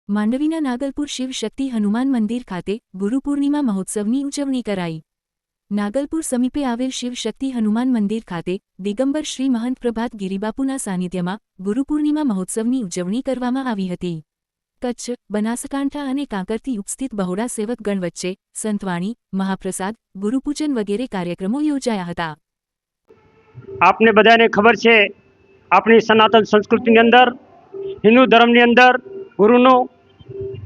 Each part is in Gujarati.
માંડવીના નાગલપુર શિવ શક્તિ હનુમાન મંદિર ખાતે ગુરુ પૂર્ણિમા મહોત્સવની ઉજવણી કરાઈ। નાગલપુર સમીપે આવેલ શિવ શક્તિ હનુમાન મંદિર ખાતે દિગંબર શ્રી મહંત પ્રભાત ગિરિબાપુના સાનિધ્યમાં ગુરુ પૂર્ણિમા મહોત્સવની ઉજવણી કરવામાં આવી હતી। કચ્છ, બનાસકાંઠા અને કાંકરથી ઉપસ્થિત બહોળા સેવક ગણ વચ્ચે સંતવાણી, મહાપ્રસાદ, ગુરુપૂજન વગેરે કાર્યક્રમો યોજાયા હતા। आपने बधाने खबर है अपनी सनातन संस्कृति अंदर हिंदू धर्म अंदर गुरुनो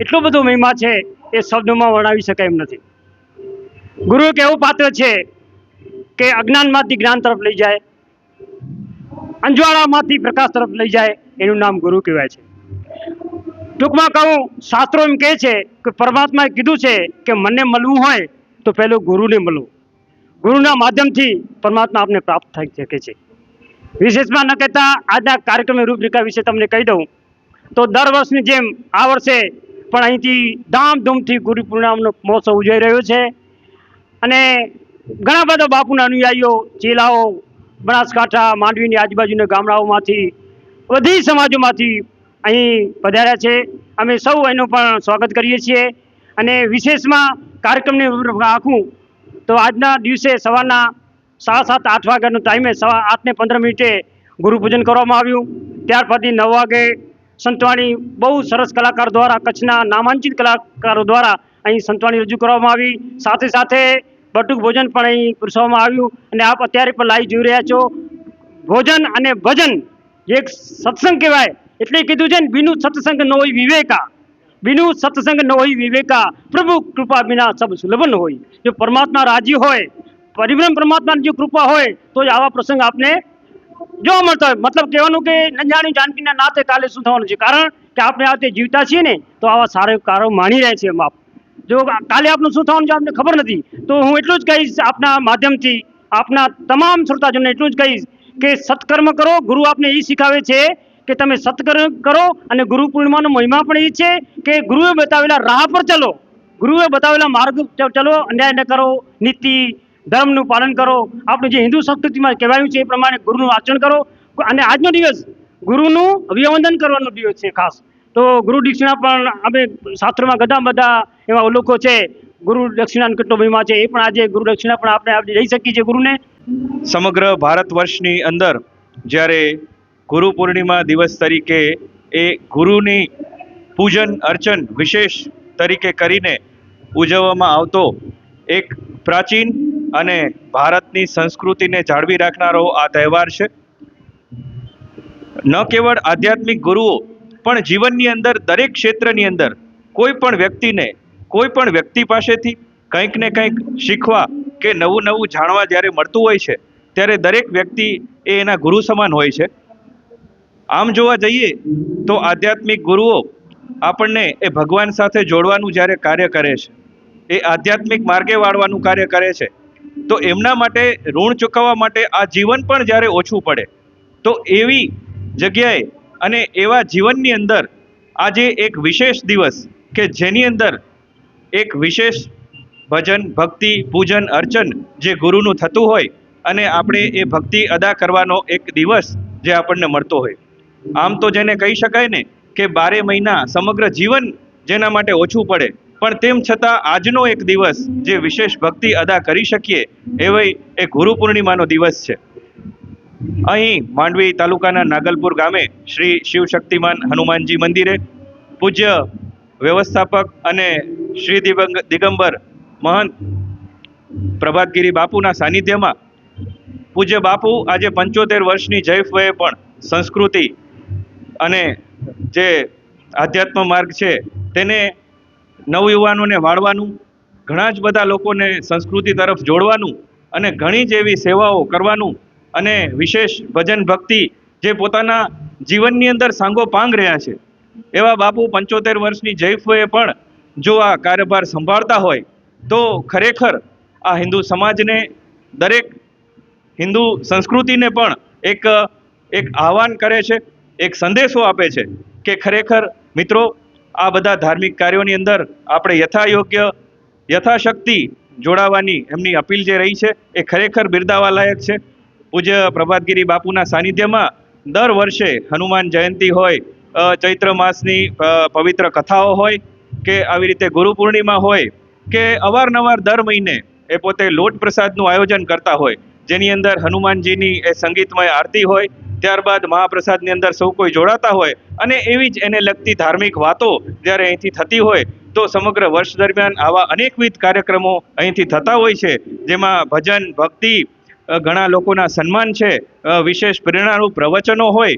एटलो बधो महिमा है ये शब्दों में वर्णावी शकाय एम नथी। गुरु एक एवं पात्र है कि अज्ञान मांथी ज्ञान तरफ लई जाए, अंजवाड़ा मांथी प्रकाश तरफ लई जाए, एनु नाम गुरु कहेवाय छे। टूंक में कहूँ शास्त्रों एम कहे छे कि परमात्माए कीधुं छे कि मने मळवुं होय तो पहेलो गुरुने मळो। गुरुना माध्यमथी परमात्मा आपने प्राप्त थई शके छे। विशेषમાં न कहेता આજના કાર્યક્રમની રૂપરેખા વિશે તમને કહી દઉં તો દર વર્ષની જેમ આ વર્ષે પણ અહીંથી ધામધૂમથી ગુરુ પૂર્ણિમાનો મહોત્સવ ઉજવાઈ રહ્યો છે અને ઘણા બધા બાપુના અનુયાયીઓ, ચેલાઓ બનાસકાંઠા, માંડવીની આજુબાજુના ગામડાઓમાંથી બધી સમાજોમાંથી અહીં પધાર્યા છે। અમે સૌ એનું પણ સ્વાગત કરીએ છીએ અને વિશેષમાં કાર્યક્રમની રૂપરેખા આખું તો આજના દિવસે સવારના 7:30-8 વાગ્યાનો ટાઈમે 8:15 ગુરુપૂજન કરવામાં આવ્યું। ત્યાર પછી 9 વાગે સંતવાણી બહુ સરસ કલાકાર દ્વારા કચ્છના નામાંકિત કલાકારો દ્વારા અહીં સંતવાણી રજૂ કરવામાં આવી। સાથે સાથે બટુક ભોજન પણ અહીં પીરસવામાં આવ્યું અને આપ અત્યારે પણ લાઈવ જોઈ રહ્યા છો। ભોજન અને ભજન એક સત્સંગ કહેવાય એટલે કીધું છે ને, બીનું સત્સંગ ન હોય વિવેકા, बिनु सत्संग न होई विवेका, प्रभु कृपा बिना सब सुलभ न होई। जो परमात्मा राजी होय, परिब्रह्म परमात्मा जो कृपा होय तो आवा प्रसंग आपने जो मळता होय। मतलब कहेवानुं के नंजाणी जानकीना नाथे काले शुं थवानुं छे, कारण के आपणे आते जीवता छीए ने तो आवा सारा कारो माणी रहे छे। आप जो काले आपनुं शुं थवानुं छे आपने खबर नथी। तो हूँ एटलुं ज कहीश आपना माध्यमथी आपना तमाम श्रोताजनोने एटलुं ज कहीश के सत्कर्म करो। गुरु आपने ई शिखावे छे कि तमे सत्कर्म करो અને ગુરુ પૂર્ણિમાનો મહિમા પણ એ છે કે ગુરુએ બતાવેલા રાહ પર ચલો, ગુરુએ બતાવેલા માર્ગ ચલો, અન્યાય ન કરો, નીતિ ધર્મનું પાલન કરો। આપણે જે હિન્દુ સંસ્કૃતિમાં કહેવાયું છે એ પ્રમાણે ગુરુનું આચરણ કરો અને આજનો દિવસ ગુરુનું અભિવંદન કરવાનો દિવસ છે ખાસ। તો ગુરુ દક્ષિણા પણ અમે શાસ્ત્રોમાં ઘણા બધા એવા અવલોકો છે, ગુરુ દક્ષિણાનો કેટલો મહિમા છે એ પણ આજે ગુરુ દક્ષિણા પણ આપણે લઈ શકીએ છીએ ગુરુને। સમગ્ર ભારત વર્ષની અંદર જ્યારે ગુરુ પૂર્ણિમા દિવસ તરીકે એ ગુરુની પૂજન અર્ચન વિશેષ તરીકે કરીને ઉજવવામાં આવતો એક પ્રાચીન અને ભારતની સંસ્કૃતિને જાળવી રાખનારો આ તહેવાર છે। ન કેવળ આધ્યાત્મિક ગુરુઓ પણ જીવનની અંદર દરેક ક્ષેત્રની અંદર કોઈ પણ વ્યક્તિને કોઈ પણ વ્યક્તિ પાસેથી કંઈક ને કંઈક શીખવા કે નવું નવું જાણવા જ્યારે મળતું હોય છે ત્યારે દરેક વ્યક્તિ એ એના ગુરુ સમાન હોય છે। આમ જોવા જઈએ તો આધ્યાત્મિક ગુરુઓ આપણને એ ભગવાન સાથે જોડવાનું જ્યારે કાર્ય કરે છે, એ આધ્યાત્મિક માર્ગે વાળવાનું કાર્ય કરે છે, તો એમના માટે ઋણ ચૂકવવા માટે આ જીવન પણ જ્યારે ઓછું પડે તો એવી જગ્યાએ અને એવા જીવનની અંદર આજે એક વિશેષ દિવસ કે જેની અંદર એક વિશેષ ભજન, ભક્તિ, પૂજન, અર્ચન જે ગુરુનું થતું હોય અને આપણે એ ભક્તિ અદા કરવાનો એક દિવસ જે આપણને મળતો હોય। આમ તો જેને કહી શકાય ને કે 12 મહિના સમગ્ર જીવન જેના માટે ઓછું પડે પણ તેમ છતાં આજનો એક દિવસ જે વિશેષ ભક્તિ અદા કરી શકીએ એવો એ ગુરુ પૂર્ણિમાનો દિવસ છે। અહીં માંડવી તાલુકાના નાગલપુર ગામે શ્રી શિવ શક્તિમાન હનુમાનજી મંદિરે પૂજ્ય વ્યવસ્થાપક અને શ્રી દિગંબર મહંત પ્રભાતગીરી બાપુના સાનિધ્યમાં પૂજ્ય બાપુ આજે 75 વર્ષની જૈફ વયે પણ સંસ્કૃતિ અને જે આધ્યાત્મ માર્ગ છે તેને નવયુવાનોને વાળવાનું, ઘણા જ બધા લોકોને સંસ્કૃતિ તરફ જોડવાનું અને ઘણી જ એવી સેવાઓ કરવાનું અને વિશેષ ભજન ભક્તિ જે પોતાના જીવનની અંદર સાંગો પાંગ રહ્યા છે એવા બાપુ 75 વર્ષની જૈફોએ પણ જો આ કાર્યભાર સંભાળતા હોય તો ખરેખર આ હિન્દુ સમાજને, દરેક હિન્દુ સંસ્કૃતિને પણ એક આહવાન કરે છે, એક સંદેશો આપે છે કે ખરેખર મિત્રો આ બધા ધાર્મિક કાર્યોની અંદર આપણે યથાયોગ્ય યથાશક્તિ જોડાવાની એમની અપીલ જે રહી છે એ ખરેખર બિરદાવવા લાયક છે। પૂજ્ય પ્રભાતગીરી બાપુના સાનિધ્યમાં દર વર્ષે હનુમાન જયંતિ હોય ચૈત્ર માસની પવિત્ર કથાઓ હોય કે આવી રીતે ગુરુ પૂર્ણિમા હોય કે અવારનવાર દર મહિને એ પોતે લોટ પ્રસાદનું આયોજન કરતા હોય, જેની અંદર હનુમાનજીની એ સંગીતમય આરતી હોય, ત્યારબાદ મહાપ્રસાદની અંદર સૌ કોઈ જોડાતા હોય અને એવી જ એને લગતી ધાર્મિક વાતો જ્યારે અહીંથી થતી હોય તો સમગ્ર વર્ષ દરમિયાન આવા અનેકવિધ કાર્યક્રમો અહીંથી થતા હોય છે, જેમાં ભજન ભક્તિ, ઘણા લોકોના સન્માન છે, વિશેષ પ્રેરણારૂપ પ્રવચનો હોય.